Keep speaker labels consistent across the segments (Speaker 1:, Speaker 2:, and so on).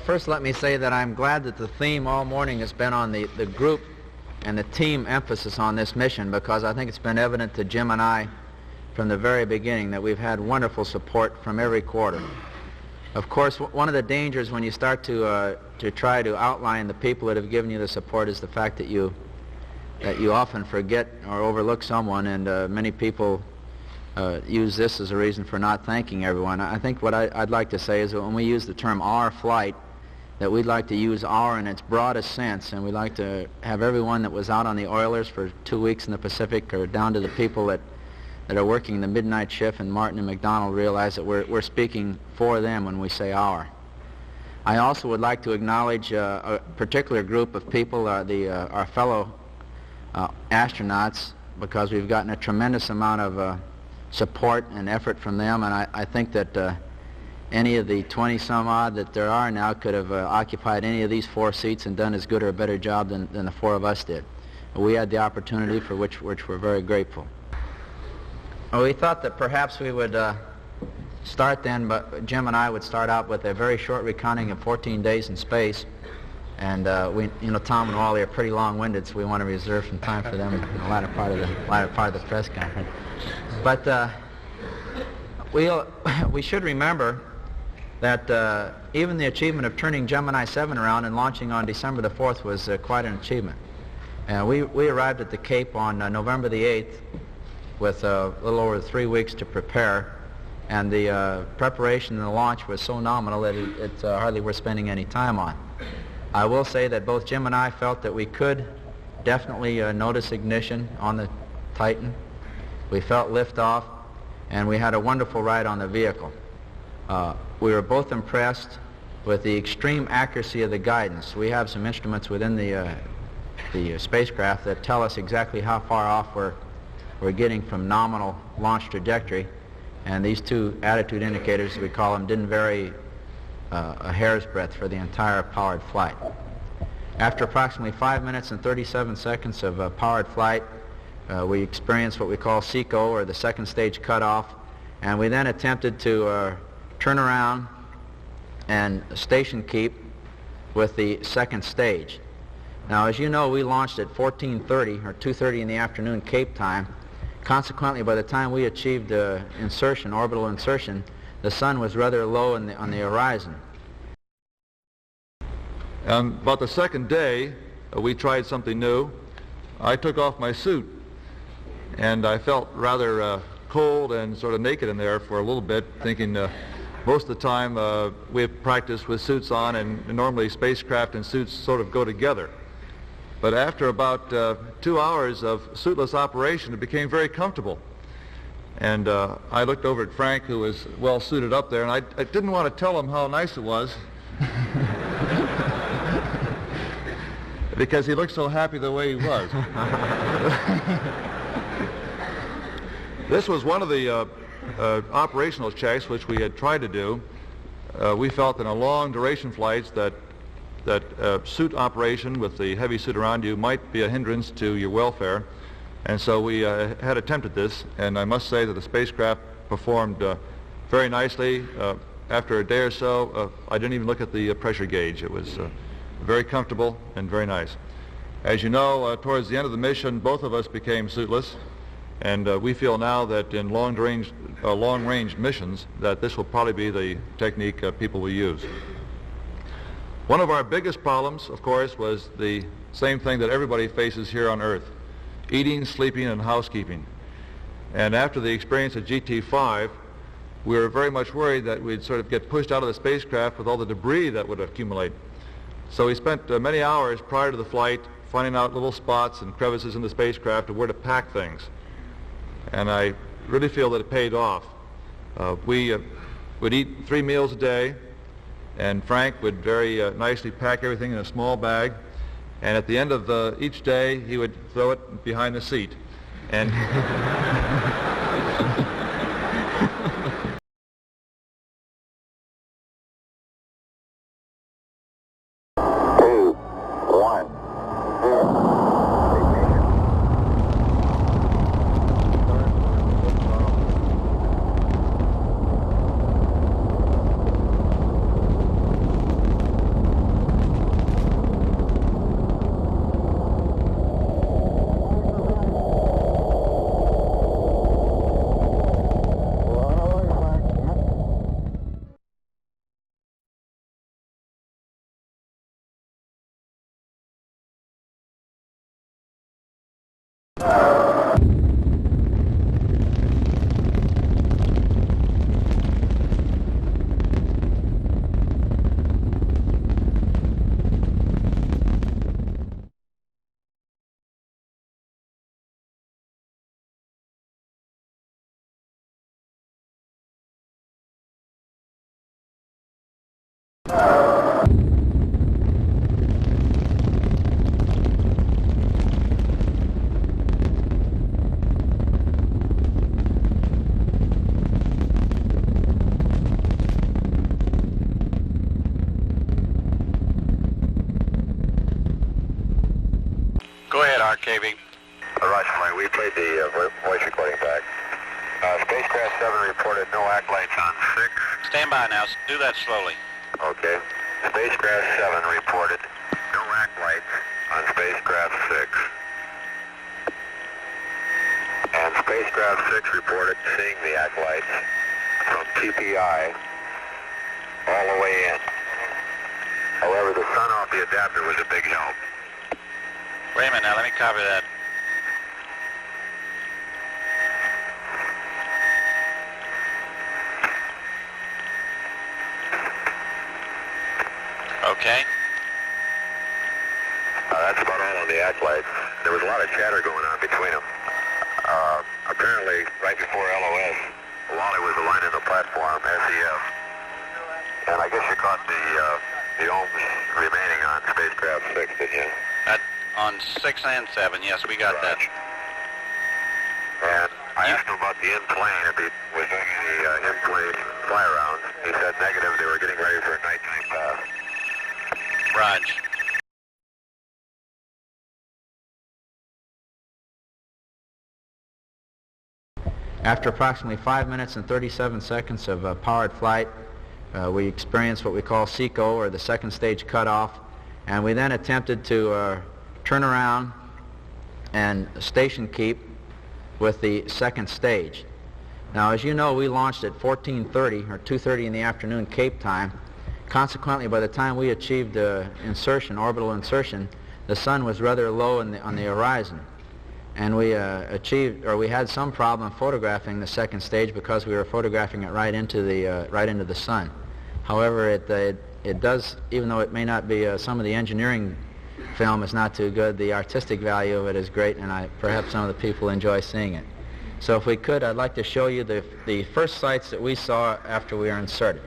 Speaker 1: first let me say that I'm glad that the theme all morning has been on the group and the team emphasis on this mission, because I think it's been evident to Jim and I from the very beginning that we've had wonderful support from every quarter. Of course, one of the dangers when you start to try to outline the people that have given you the support is the fact that you often forget or overlook someone, and many people use this as a reason for not thanking everyone. I think what I'd like to say is that when we use the term our flight, that we'd like to use our in its broadest sense, and we'd like to have everyone that was out on the oilers for 2 weeks in the Pacific, or down to the people that are working the midnight shift in Martin and McDonald, realize that we're speaking for them when we say our. I also would like to acknowledge a particular group of people, our fellow astronauts, because we've gotten a tremendous amount of support and effort from them, and I think that any of the 20-some odd that there are now could have occupied any of these 4 seats and done as good or a better job than the 4 of us did. We had the opportunity for which we're very grateful. Well, we thought that perhaps we would start then, but Jim and I would start out with a very short recounting of 14 days in space. And Tom and Wally are pretty long-winded, so we want to reserve some time for them in the latter part of the press conference. But we should remember that even the achievement of turning Gemini 7 around and launching on December the 4th was quite an achievement. We arrived at the Cape on November the 8th with a little over 3 weeks to prepare, and the preparation and the launch was so nominal that it's hardly worth spending any time on. I will say that both Jim and I felt that we could definitely notice ignition on the Titan. We felt liftoff, and we had a wonderful ride on the vehicle. We were both impressed with the extreme accuracy of the guidance. We have some instruments within the spacecraft that tell us exactly how far off we're getting from nominal launch trajectory, and these 2 attitude indicators, as we call them, didn't vary a hair's breadth for the entire powered flight. After approximately 5 minutes and 37 seconds of powered flight, we experienced what we call SECO, or the second stage cutoff, and we then attempted to turn around and station keep with the second stage. Now, as you know, we launched at 14:30 or 2:30 in the afternoon Cape time. Consequently, by the time we achieved orbital insertion, the sun was rather low on the horizon.
Speaker 2: About the second day, we tried something new. I took off my suit, and I felt rather cold and sort of naked in there for a little bit, thinking most of the time we have practiced with suits on, and normally spacecraft and suits sort of go together. But after about 2 hours of suitless operation, it became very comfortable. And I looked over at Frank, who was well suited up there, and I didn't want to tell him how nice it was because he looked so happy the way he was. This was one of the operational checks which we had tried to do. We felt in a long duration flights that suit operation with the heavy suit around you might be a hindrance to your welfare, and so we had attempted this, and I must say that the spacecraft performed very nicely. After a day or so, I didn't even look at the pressure gauge. It was very comfortable and very nice. As you know, towards the end of the mission, both of us became suitless, and we feel now that in long-range missions that this will probably be the technique people will use. One of our biggest problems, of course, was the same thing that everybody faces here on Earth: eating, sleeping, and housekeeping. And after the experience at GT5, we were very much worried that we'd sort of get pushed out of the spacecraft with all the debris that would accumulate. So we spent many hours prior to the flight finding out little spots and crevices in the spacecraft of where to pack things. And I really feel that it paid off. We would eat 3 meals a day, and Frank would very nicely pack everything in a small bag, and at the end of each day he would throw it behind the seat. And
Speaker 3: Go ahead, RKB.
Speaker 4: Roger, we played the voice recording back. Spacecraft 7 reported no act lights on 6.
Speaker 3: Stand by now. Do that slowly.
Speaker 4: Okay. Spacecraft 7 reported no act lights on spacecraft 6. And spacecraft 6 reported seeing the act lights from TPI all the way in. However, the sun off the adapter was a big help.
Speaker 3: Wait a minute now. Let me copy that. Okay.
Speaker 4: That's about all on the act lights. There was a lot of chatter going on between them. Apparently, right before LOS, Wally was aligning the platform, SEF. And I guess you caught the ohms remaining on spacecraft 6, didn't you?
Speaker 3: On 6 and 7, yes, we got that.
Speaker 4: And I asked him about the in-plane, if he was doing any in-plane fly-arounds. He said negative, they were getting ready for a nighttime pass.
Speaker 3: Raj.
Speaker 1: After approximately 5 minutes and 37 seconds of powered flight, we experienced what we call SECO, or the second stage cutoff, and we then attempted to turn around and station keep with the second stage. Now, as you know, we launched at 14:30 or 2:30 in the afternoon Cape time. Consequently, by the time we achieved insertion, orbital insertion, the sun was rather low on the horizon, and we had some problem photographing the second stage because we were photographing it right into the sun. However, it does, even though it may not be some of the engineering film is not too good, the artistic value of it is great, and perhaps some of the people enjoy seeing it. So if we could, I'd like to show you the first sights that we saw after we were inserted.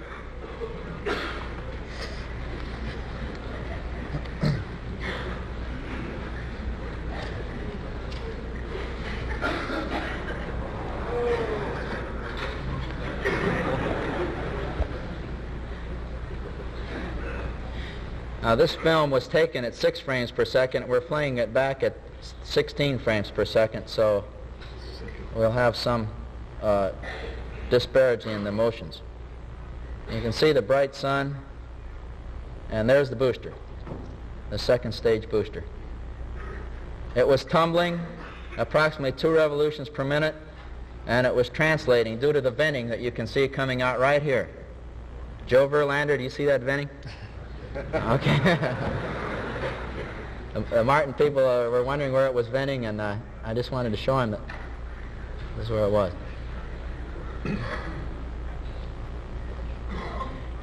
Speaker 1: Now, this film was taken at 6 frames per second. We're playing it back at 16 frames per second, so we'll have some disparity in the motions. You can see the bright sun, and there's the booster, the second stage booster. It was tumbling approximately 2 revolutions per minute, and it was translating due to the venting that you can see coming out right here. Joe Verlander, do you see that venting? Okay. The Martin people were wondering where it was venting, and I just wanted to show him that this is where it was.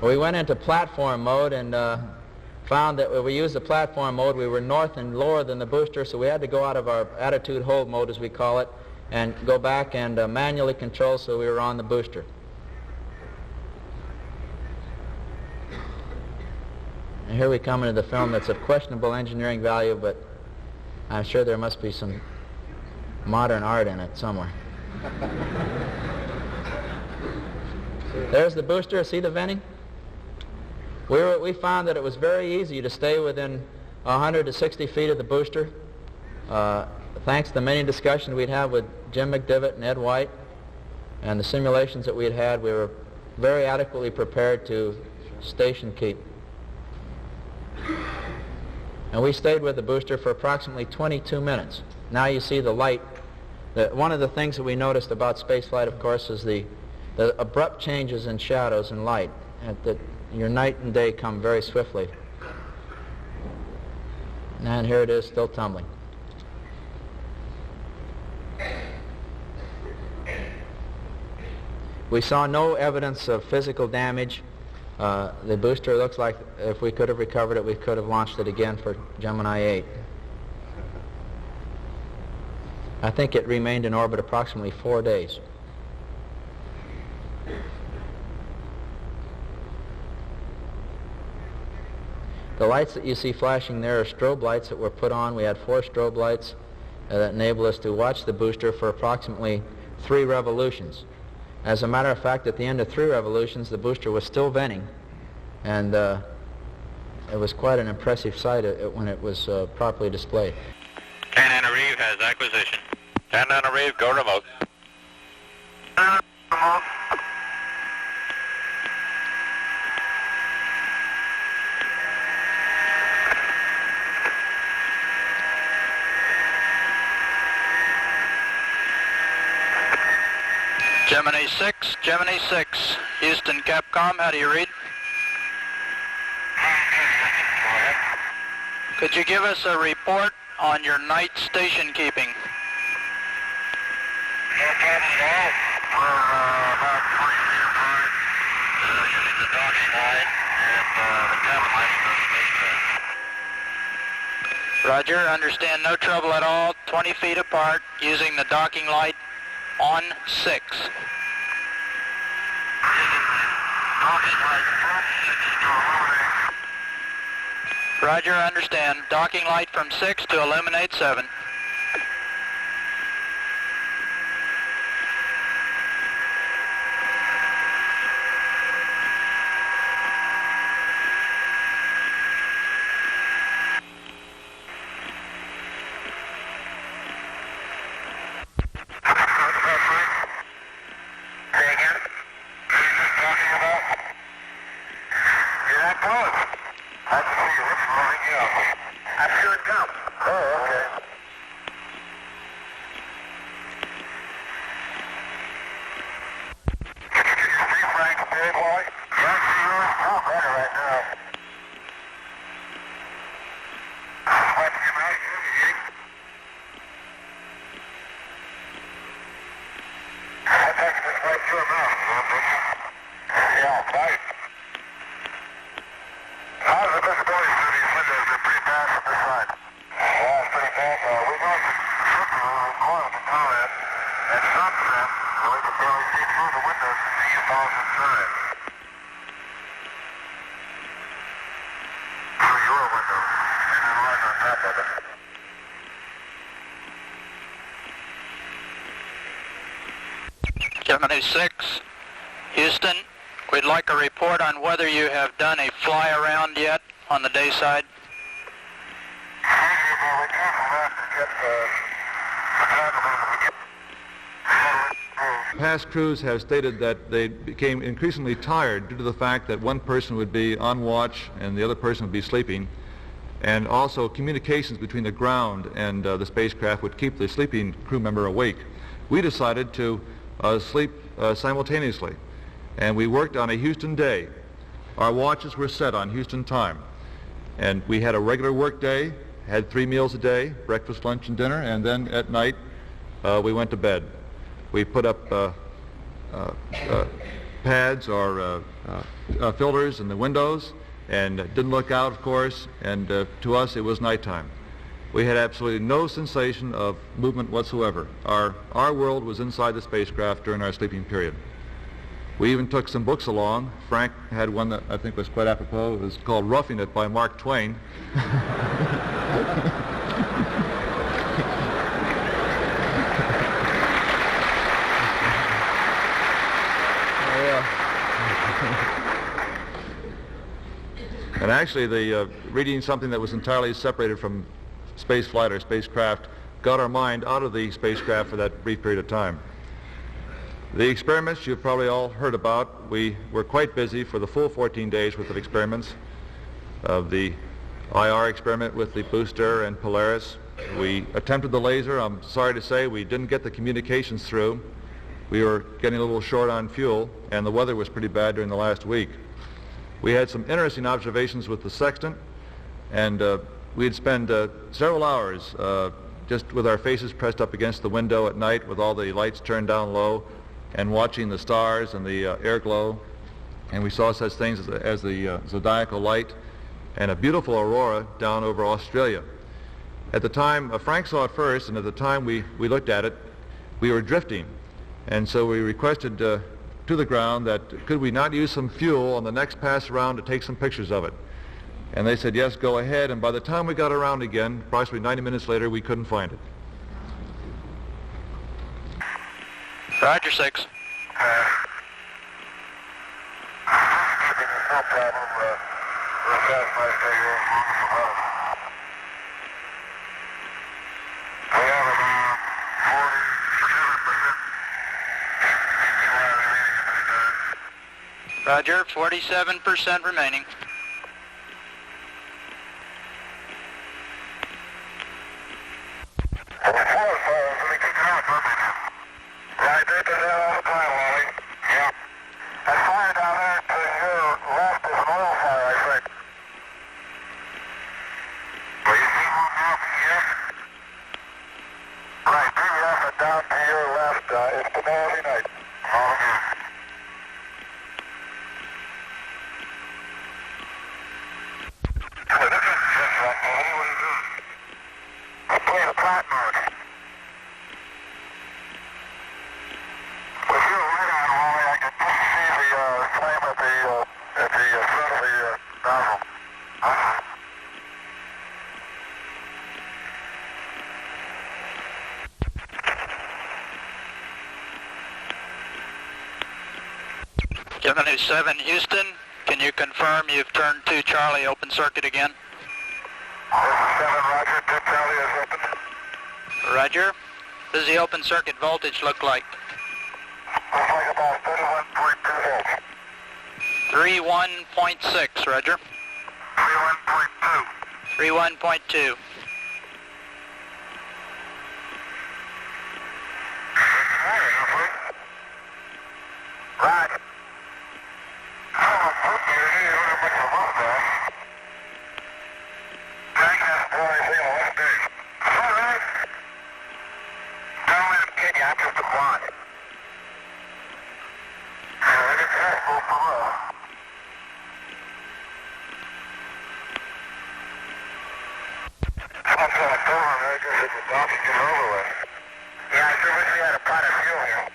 Speaker 1: We went into platform mode and found that when we used the platform mode, we were north and lower than the booster, so we had to go out of our attitude hold mode, as we call it, and go back and manually control so we were on the booster. And here we come into the film that's of questionable engineering value, but I'm sure there must be some modern art in it somewhere. There's the booster. See the venting? We found that it was very easy to stay within 100 to 60 feet of the booster. Thanks to the many discussions we'd had with Jim McDivitt and Ed White and the simulations that we had, we were very adequately prepared to station keep. And we stayed with the booster for approximately 22 minutes. Now you see the light. One of the things that we noticed about spaceflight, of course, is the abrupt changes in shadows and light. That your night and day come very swiftly. And here it is, still tumbling. We saw no evidence of physical damage. The booster looks like if we could have recovered it, we could have launched it again for Gemini 8. I think it remained in orbit approximately 4 days. The lights that you see flashing there are strobe lights that were put on. We had 4 strobe lights that enabled us to watch the booster for approximately 3 revolutions. As a matter of fact, at the end of 3 revolutions, the booster was still venting, and it was quite an impressive sight when it was properly displayed.
Speaker 3: Santa Ana Reeve has acquisition. Santa Ana Reeve, go remote. Gemini 6, Houston Capcom, how do you read? Could you give us a report on your night station keeping?
Speaker 4: No problem at all. We're about 20 feet apart, using the docking light and the cabin lighting of the spacecraft.
Speaker 3: Roger, understand, no trouble at all, 20 feet apart, using the docking light on 6. Roger, understand. Docking light from 6 to illuminate 7. Gemini 6, Houston, we'd like a report on whether you have done a fly around yet on the day side.
Speaker 2: Past crews have stated that they became increasingly tired due to the fact that one person would be on watch and the other person would be sleeping, and also communications between the ground and the spacecraft would keep the sleeping crew member awake. We decided to sleep simultaneously, and we worked on a Houston day. Our watches were set on Houston time, and we had a regular work day, had 3 meals a day, breakfast, lunch, and dinner, and then at night we went to bed. We put up pads or filters in the windows and didn't look out, of course, and to us it was nighttime. We had absolutely no sensation of movement whatsoever. Our world was inside the spacecraft during our sleeping period. We even took some books along. Frank had one that I think was quite apropos. It was called Roughing It by Mark Twain. And actually, reading something that was entirely separated from space flight or spacecraft got our mind out of the spacecraft for that brief period of time. The experiments you've probably all heard about. We were quite busy for the full 14 days worth of experiments. The IR experiment with the booster and Polaris. We attempted the laser. I'm sorry to say we didn't get the communications through. We were getting a little short on fuel, and the weather was pretty bad during the last week. We had some interesting observations with the sextant, and we'd spend several hours just with our faces pressed up against the window at night with all the lights turned down low, and watching the stars and the air glow. And we saw such things as the zodiacal light and a beautiful aurora down over Australia. At the time, Frank saw it first, and at the time we looked at it, we were drifting. And so we requested to the ground that could we not use some fuel on the next pass around to take some pictures of it. And they said, yes, go ahead. And by the time we got around again, approximately 90 minutes later, we couldn't find it.
Speaker 3: Roger, 6.
Speaker 4: No problem. We'll satisfy the figure as long as the weather. We have about 47%.
Speaker 3: Roger, 47% remaining.
Speaker 4: Right, they do that all the time, Wally. Yeah. That fire down there to your left is an oil fire, I think. Well, you see one now from here? Right, PBS and down to your left. It's the Melody Night. All here. Hey, this is just right, Wally. What are you doing? I'm playing a flat mode. With your light on, Wally, I can just see the flame at the front of the nozzle.
Speaker 3: Gemini 7, Houston, can you confirm you've turned 2 Charlie open circuit again?
Speaker 4: This is 7, Roger. 2 Charlie is open.
Speaker 3: Roger. What does the open circuit voltage look like?
Speaker 4: Looks like about 31.2 volts.
Speaker 3: 31.6, Roger.
Speaker 4: 31.2.
Speaker 3: 31.2.
Speaker 4: Right. Frank hasn't told anything in 11 days. All right. Don't let him kid you. I'm just a blonde. I get careful for us. Someone said a door there just at the dock to get over with. Yeah, I sure wish we had a pot of fuel here.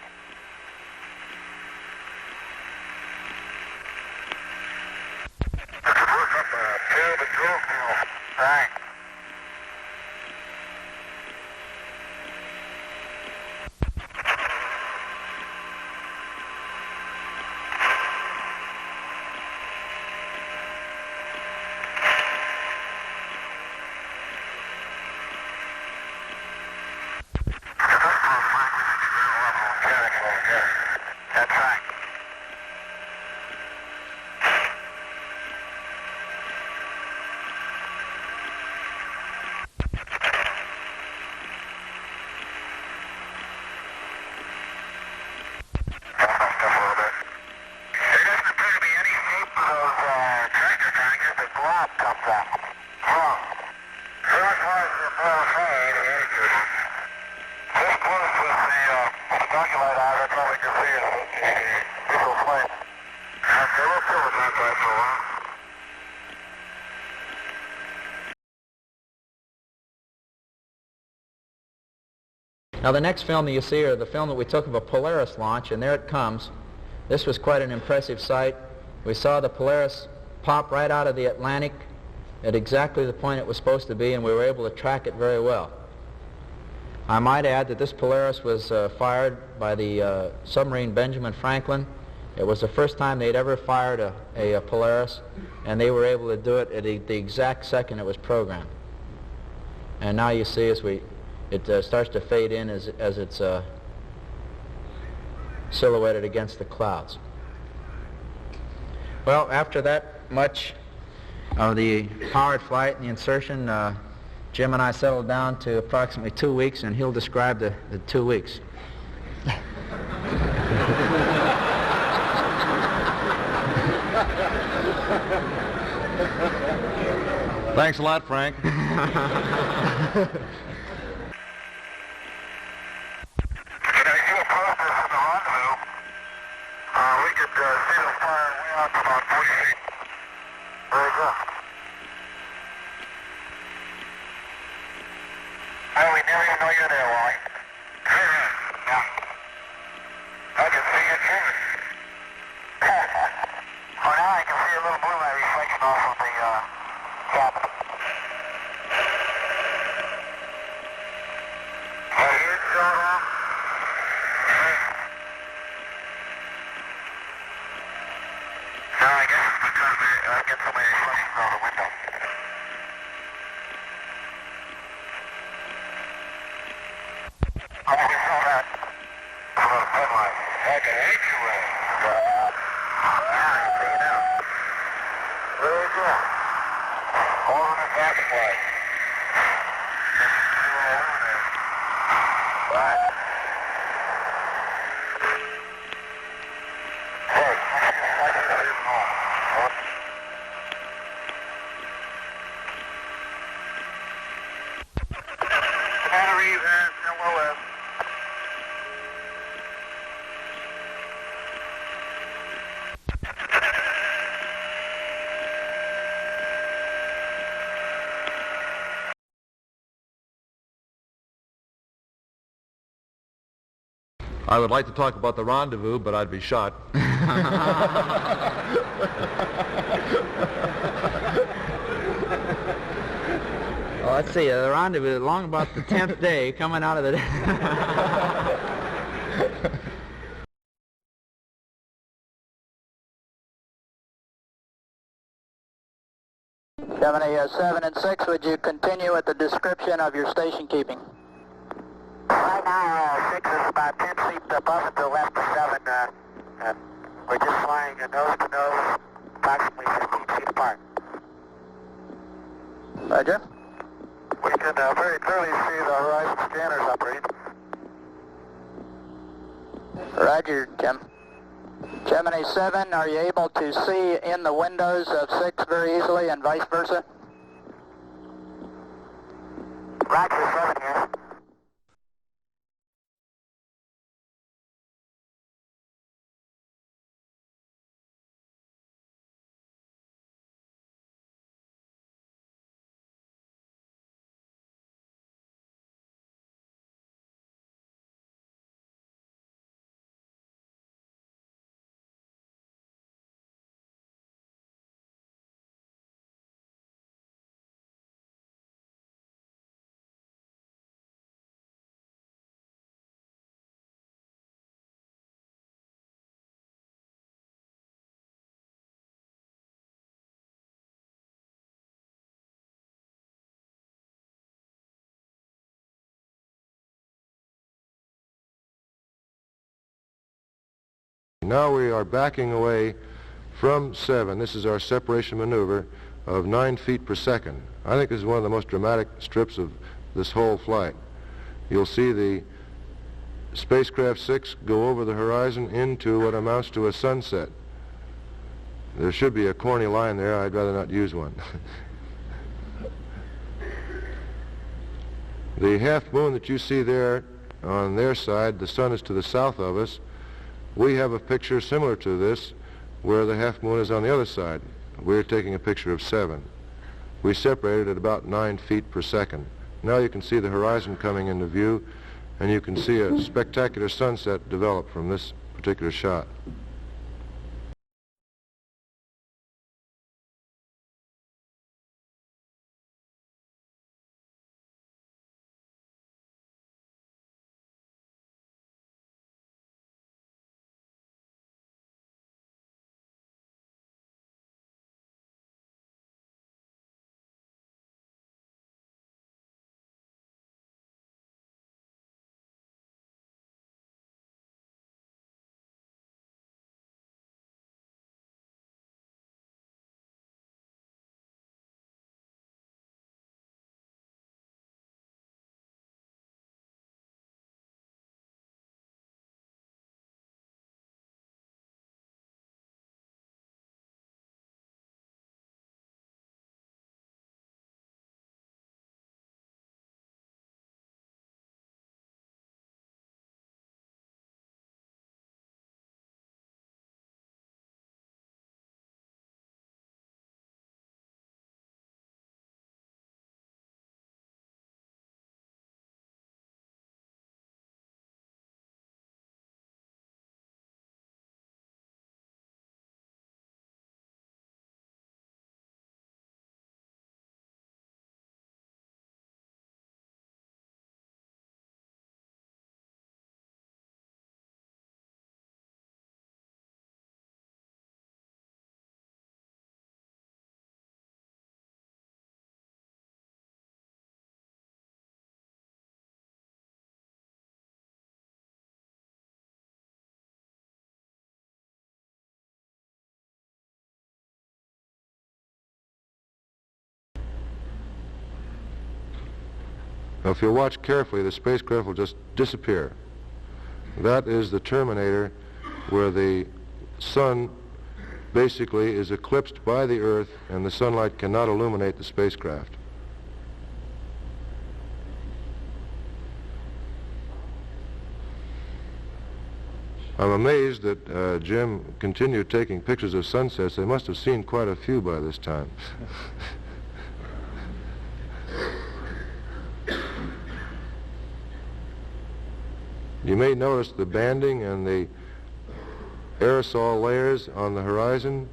Speaker 4: It's worth up a pair of the drill fuel. Right. That's right. There doesn't appear to be any shape to those tractor triangles that blob comes out. Wrong. So as far as the fade, the indicator, just close with the document eye, that's all we can see is the diesel flame. Okay, we'll fill the back light for a while.
Speaker 1: Now the next film that you see are the film that we took of a Polaris launch, and there it comes. This was quite an impressive sight. We saw the Polaris pop right out of the Atlantic at exactly the point it was supposed to be, and we were able to track it very well. I might add that this Polaris was fired by the submarine Benjamin Franklin. It was the first time they'd ever fired a Polaris, and they were able to do it at the exact second it was programmed. And now you see as it starts to fade in as it's silhouetted against the clouds. Well, after that much of the powered flight and the insertion, Jim and I settled down to approximately 2 weeks, and he'll describe the 2 weeks.
Speaker 2: Thanks a lot, Frank.
Speaker 4: Can I do a process in the rendezvous? Oh, we never even know you're there, Wally. Yeah. I can see you too. Oh, now I can see a little moonlight reflection off of the cabin. Oh, here's Silver. No, I guess it's because I get so many reflections out the window. I already saw that. Headlight. I can hate you with it. Yeah, I can see it now. Very good. All in the traffic light. Right. Hey, I can see it more. Batteries and LOS.
Speaker 2: I would like to talk about the rendezvous, but I'd be shot.
Speaker 1: Well, let's see, the rendezvous along about the 10th day coming out of the... Gemini 7 and 6, would you continue with the description of your station keeping?
Speaker 4: Right now, 6 is about 10 feet above and to the left of 7. We're just flying nose to nose, approximately 15 feet apart.
Speaker 1: Roger.
Speaker 4: We can very clearly see the horizon scanners operating.
Speaker 1: Roger, Jim. Gemini 7, are you able to see in the windows of 6 very easily and vice versa?
Speaker 4: Roger, 7 here.
Speaker 5: Now we are backing away from 7. This is our separation maneuver of 9 feet per second. I think this is one of the most dramatic strips of this whole flight. You'll see the spacecraft 6 go over the horizon into what amounts to a sunset. There should be a corny line there. I'd rather not use one. The half moon that you see there on their side, the sun is to the south of us. We have a picture similar to this where the half moon is on the other side. We're taking a picture of 7. We separated at about 9 feet per second. Now you can see the horizon coming into view, and you can see a spectacular sunset develop from this particular shot. Now, if you watch carefully, the spacecraft will just disappear. That is the terminator, where the sun basically is eclipsed by the Earth and the sunlight cannot illuminate the spacecraft. I'm amazed that Jim continued taking pictures of sunsets. They must have seen quite a few by this time. You may notice the banding and the aerosol layers on the horizon.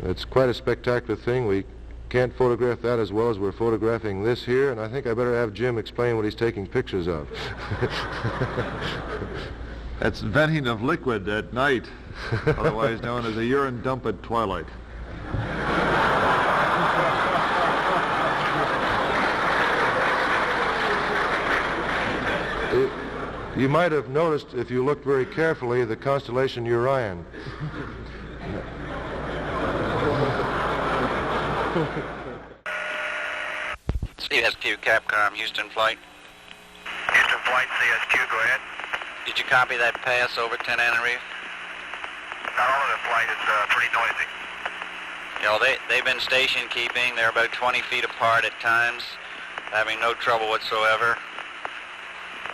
Speaker 5: It's quite a spectacular thing. We can't photograph that as well as we're photographing this here, and I think I better have Jim explain what he's taking pictures of.
Speaker 2: That's venting of liquid at night, otherwise known as a urine dump at twilight.
Speaker 5: You might have noticed, if you looked very carefully, the constellation Orion.
Speaker 3: CSQ Capcom, Houston flight.
Speaker 4: Houston flight, CSQ, go ahead.
Speaker 3: Did you copy that pass over 10 Anna-Reef?
Speaker 4: Not all of the flight is pretty noisy.
Speaker 3: You know, they've been station keeping. They're about 20 feet apart at times, having no trouble whatsoever.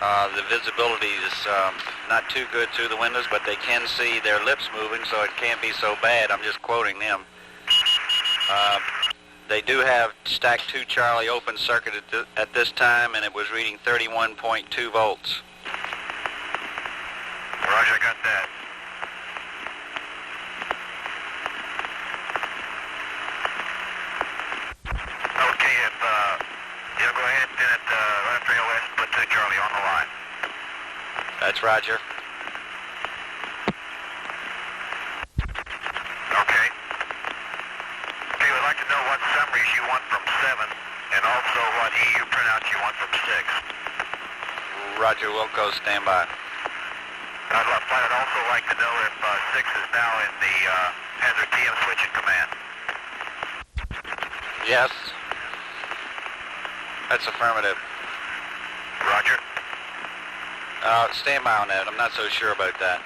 Speaker 3: The visibility is not too good through the windows, but they can see their lips moving, so it can't be so bad. I'm just quoting them. They do have stack 2 Charlie open circuit at this time, and it was reading 31.2 volts.
Speaker 4: Roger, got that. Okay, if you'll go ahead and pin it right after U.S., put 2 Charlie on the line.
Speaker 3: That's Roger.
Speaker 4: Okay. Okay, we'd like to know what summaries you want from 7, and also what EU printouts you want from 6.
Speaker 3: Roger, Wilco, stand by.
Speaker 4: I'd also like to know if 6 is now in the has their TM switch in command.
Speaker 3: Yes. That's affirmative.
Speaker 4: Roger.
Speaker 3: Stand by on that. I'm not so sure about that.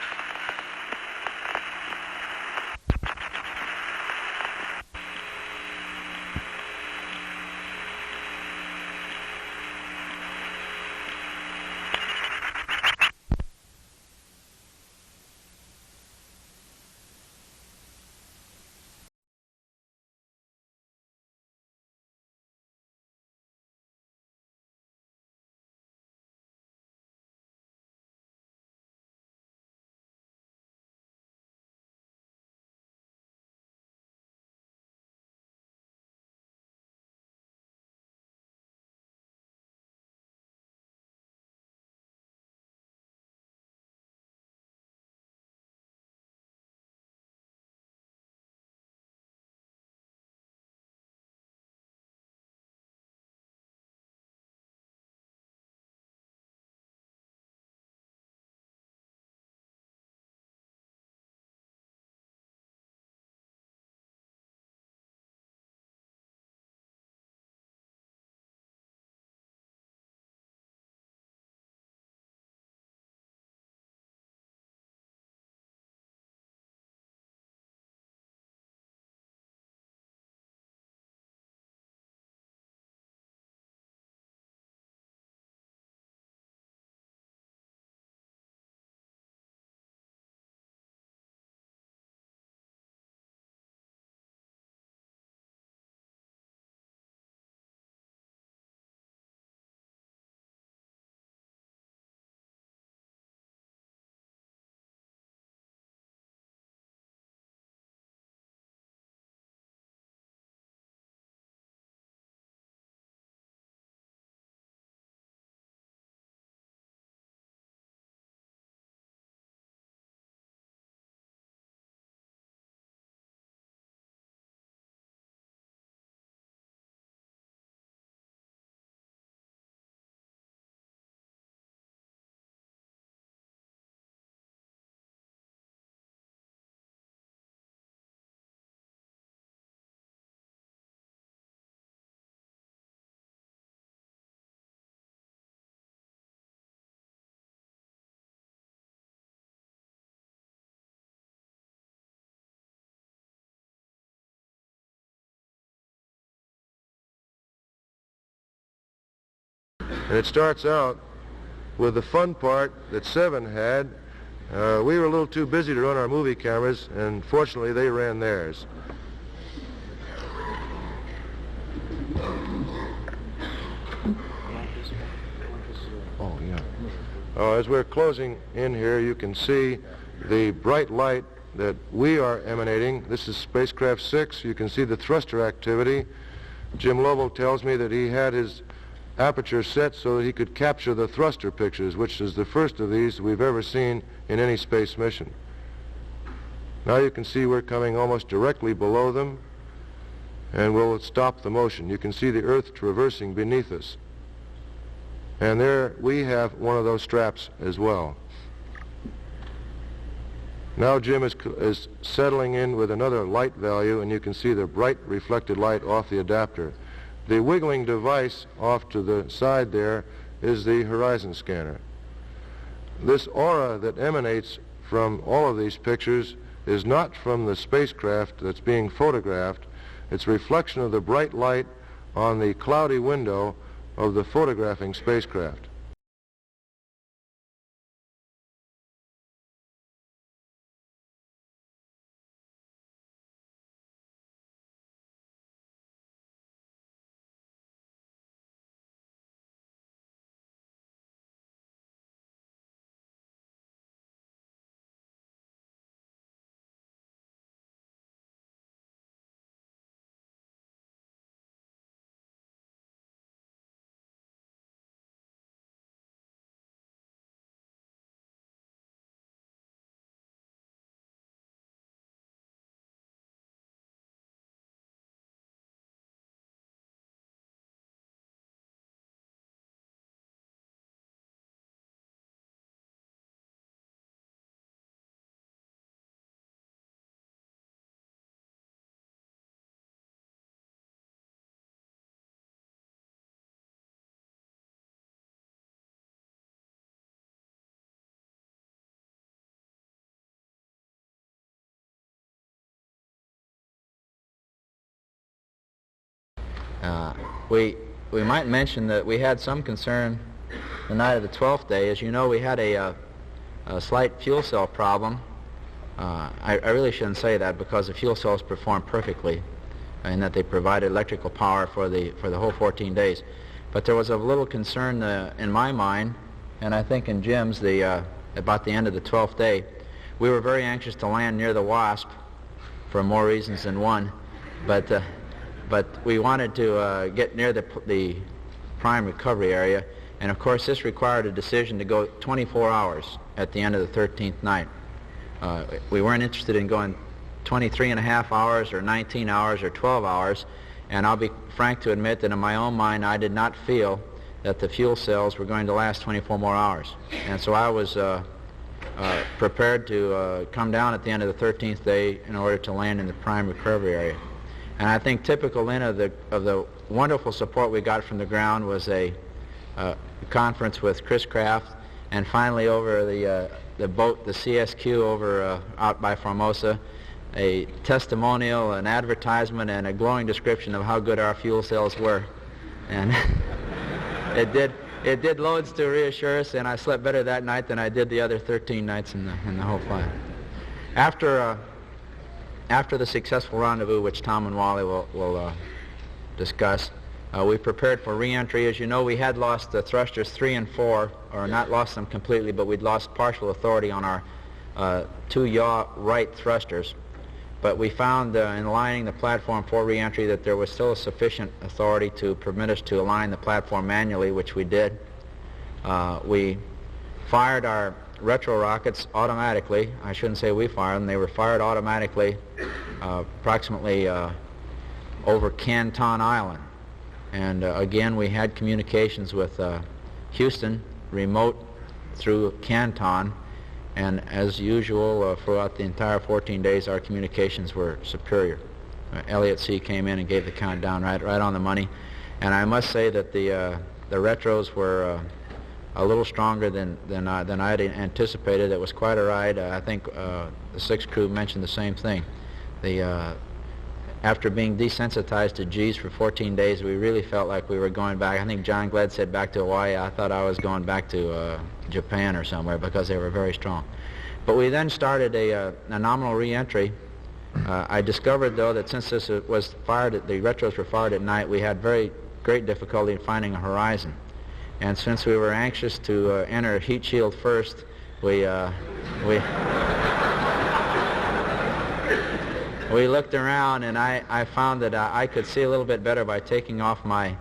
Speaker 5: And it starts out with the fun part that 7 had. We were a little too busy to run our movie cameras, and fortunately they ran theirs. Oh, yeah. As we're closing in here, you can see the bright light that we are emanating. This is spacecraft 6. You can see the thruster activity. Jim Lovell tells me that he had his aperture set so that he could capture the thruster pictures, which is the first of these we've ever seen in any space mission. Now you can see we're coming almost directly below them, and we'll stop the motion. You can see the Earth traversing beneath us. And there we have one of those straps as well. Now Jim is settling in with another light value, and you can see the bright reflected light off the adapter. The wiggling device off to the side there is the horizon scanner. This aura that emanates from all of these pictures is not from the spacecraft that's being photographed. It's reflection of the bright light on the cloudy window of the photographing spacecraft.
Speaker 1: We might mention that we had some concern the night of the 12th day. As you know, we had a slight fuel cell problem. I really shouldn't say that, because the fuel cells performed perfectly in that they provided electrical power for the whole 14 days. But there was a little concern in my mind, and I think in Jim's, about the end of the 12th day. We were very anxious to land near the Wasp for more reasons than one, but we wanted to get near the prime recovery area, and of course this required a decision to go 24 hours at the end of the 13th night. We weren't interested in going 23 and a half hours or 19 hours or 12 hours, and I'll be frank to admit that in my own mind I did not feel that the fuel cells were going to last 24 more hours. And so I was prepared to come down at the end of the 13th day in order to land in the prime recovery area. And I think typical then of the wonderful support we got from the ground was a conference with Chris Kraft, and finally over the boat, the CSQ over out by Formosa, a testimonial, an advertisement, and a glowing description of how good our fuel cells were. And it did loads to reassure us, and I slept better that night than I did the other 13 nights in the whole flight. After the successful rendezvous, which Tom and Wally will discuss, we prepared for re-entry. As you know, we had lost the thrusters 3 and 4, or not lost them completely, but we'd lost partial authority on our 2 yaw right thrusters. But we found in aligning the platform for re-entry that there was still a sufficient authority to permit us to align the platform manually, which we did. We fired our retro rockets automatically. I shouldn't say we fired them. They were fired automatically approximately over Canton Island. And again, we had communications with Houston, remote through Canton. And as usual, throughout the entire 14 days, our communications were superior. Elliot C. came in and gave the countdown right on the money. And I must say that the retros were a little stronger than I had anticipated. It was quite a ride. I think the 6th crew mentioned the same thing. after being desensitized to G's for 14 days, we really felt like we were going back. I think John Gled said back to Hawaii. I thought I was going back to Japan or somewhere because they were very strong. But we then started a nominal re-entry. I discovered, though, that since this was fired, the retros were fired at night, we had very great difficulty in finding a horizon. And since we were anxious to enter heat shield first, we looked around, and I found that I could see a little bit better by taking off my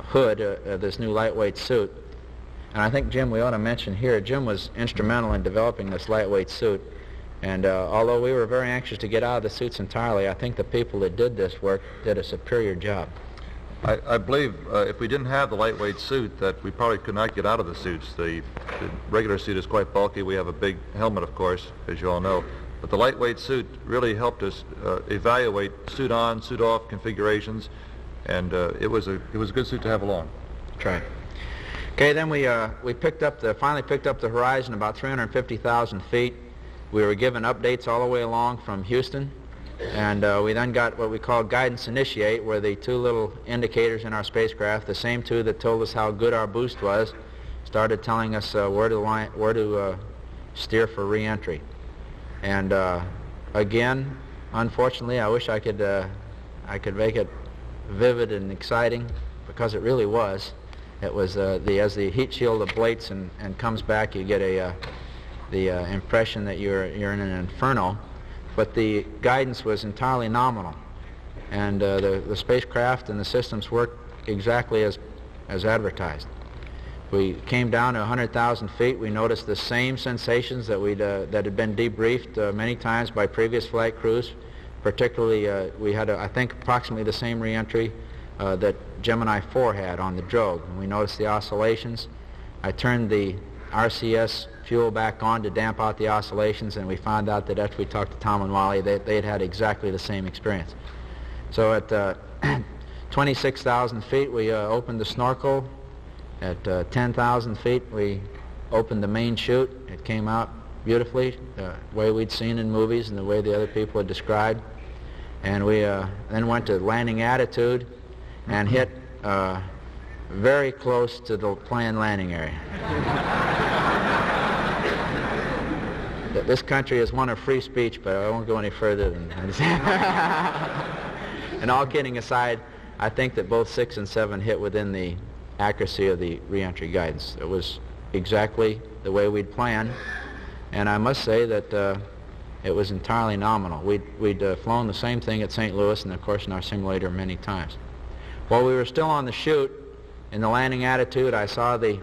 Speaker 1: hood of this new lightweight suit. And I think, Jim, we ought to mention here, Jim was instrumental in developing this lightweight suit. And although we were very anxious to get out of the suits entirely, I think the people that did this work did a superior job.
Speaker 2: I believe if we didn't have the lightweight suit, that we probably could not get out of the suits. The regular suit is quite bulky. We have a big helmet, of course, as you all know. But the lightweight suit really helped us evaluate suit on, suit off configurations, and it was a good suit to have along.
Speaker 1: That's right. Okay, then we finally picked up the horizon about 350,000 feet. We were given updates all the way along from Houston, and we then got what we call guidance initiate, where the two little indicators in our spacecraft, the same two that told us how good our boost was, started telling us where to steer for re-entry. And again, unfortunately, I wish I could make it vivid and exciting, because it really was. It was as the heat shield ablates and comes back, you get the impression that you're in an inferno. But the guidance was entirely nominal, and the spacecraft and the systems worked exactly as advertised. We came down to 100,000 feet. We noticed the same sensations that that had been debriefed many times by previous flight crews. Particularly, we had, I think, approximately the same re-entry that Gemini 4 had on the drogue. And we noticed the oscillations. I turned the RCS fuel back on to damp out the oscillations, and we found out that after we talked to Tom and Wally, they had had exactly the same experience. So at 26,000 feet, we opened the snorkel. At 10,000 feet, we opened the main chute. It came out beautifully, the way we'd seen in movies and the way the other people had described. And we then went to landing attitude and hit very close to the planned landing area. This country is one of free speech, but I won't go any further than that. And all kidding aside, I think that both 6 and 7 hit within the accuracy of the re-entry guidance. It was exactly the way we'd planned, and I must say that it was entirely nominal. We'd flown the same thing at St. Louis and, of course, in our simulator many times. While we were still on the chute, in the landing attitude, I saw the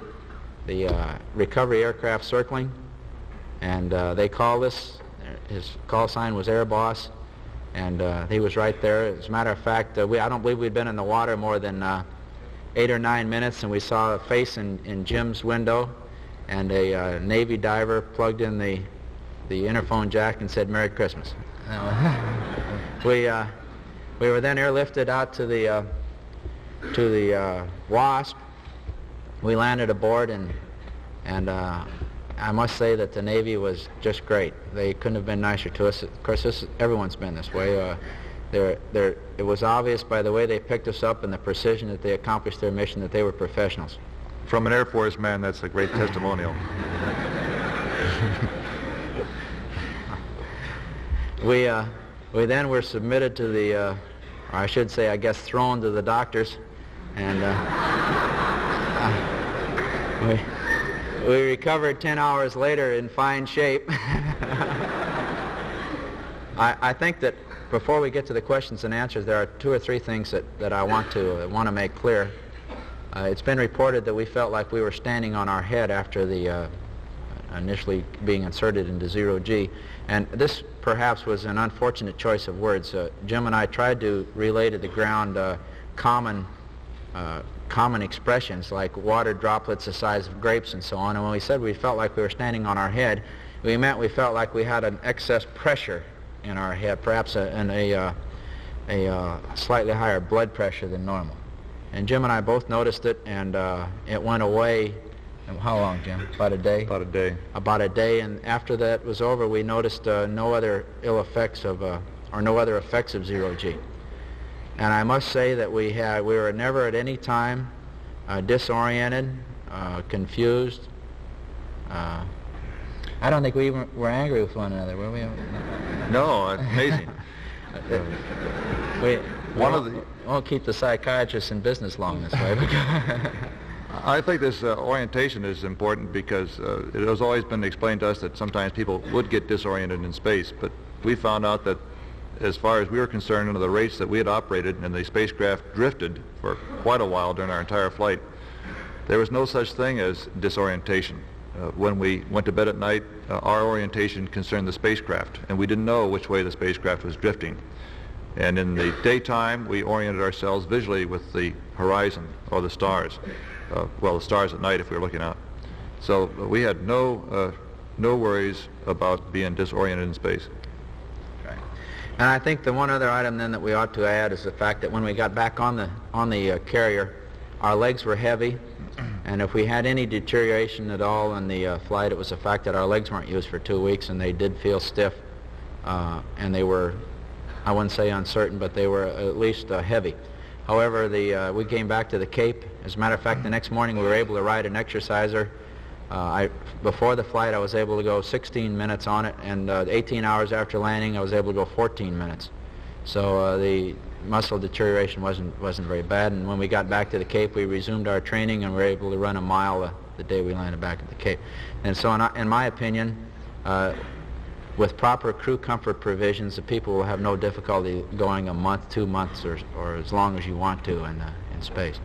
Speaker 1: recovery aircraft circling, and they called us. His call sign was Air Boss, and he was right there. As a matter of fact, I don't believe we'd been in the water more than 8 or 9 minutes, and we saw a face in Jim's window, and a Navy diver plugged in the interphone jack and said, "Merry Christmas." We were then airlifted out to the Wasp. We landed aboard, and I must say that the Navy was just great. They couldn't have been nicer to us. Of course, everyone's been this way. It was obvious by the way they picked us up and the precision that they accomplished their mission that they were professionals.
Speaker 2: From an Air Force man, that's a great testimonial.
Speaker 1: We then were submitted to the, or I should say, I guess, thrown to the doctors, and we recovered 10 hours later in fine shape. I think that before we get to the questions and answers, there are 2 or 3 things that I want to make clear. It's been reported that we felt like we were standing on our head after the initially being inserted into 0G, and this perhaps was an unfortunate choice of words. Jim and I tried to relay to the ground common expressions like water droplets the size of grapes and so on, and when we said we felt like we were standing on our head, we meant we felt like we had an excess pressure in our head, perhaps a slightly higher blood pressure than normal. And Jim and I both noticed it, and it went away. How long, Jim? About a day?
Speaker 2: About a day.
Speaker 1: About a day, and after that was over, we noticed no other ill effects of or no other effects of zero-G. And I must say that we were never at any time disoriented, confused. I don't think we even were angry with one another, were we?
Speaker 2: No, amazing.
Speaker 1: We won't keep the psychiatrists in business long this way.
Speaker 2: I think this orientation is important because it has always been explained to us that sometimes people would get disoriented in space, but we found out that as far as we were concerned, under the rates that we had operated and the spacecraft drifted for quite a while during our entire flight, there was no such thing as disorientation. When we went to bed at night, our orientation concerned the spacecraft, and we didn't know which way the spacecraft was drifting. And in the daytime, we oriented ourselves visually with the horizon or the stars. Well, the stars at night if we were looking out. So we had no worries about being disoriented in space.
Speaker 1: Right. And I think the one other item then that we ought to add is the fact that when we got back on the carrier, our legs were heavy, and if we had any deterioration at all in the flight, it was the fact that our legs weren't used for 2 weeks and they did feel stiff, and they were, I wouldn't say uncertain, but they were at least heavy. However, we came back to the Cape. As a matter of fact, the next morning we were able to ride an exerciser. Before the flight, I was able to go 16 minutes on it, and 18 hours after landing, I was able to go 14 minutes. So the muscle deterioration wasn't very bad. And when we got back to the Cape, we resumed our training and were able to run a mile the day we landed back at the Cape. And so, in my opinion, with proper crew comfort provisions, the people will have no difficulty going a month, 2 months, or as long as you want to in space.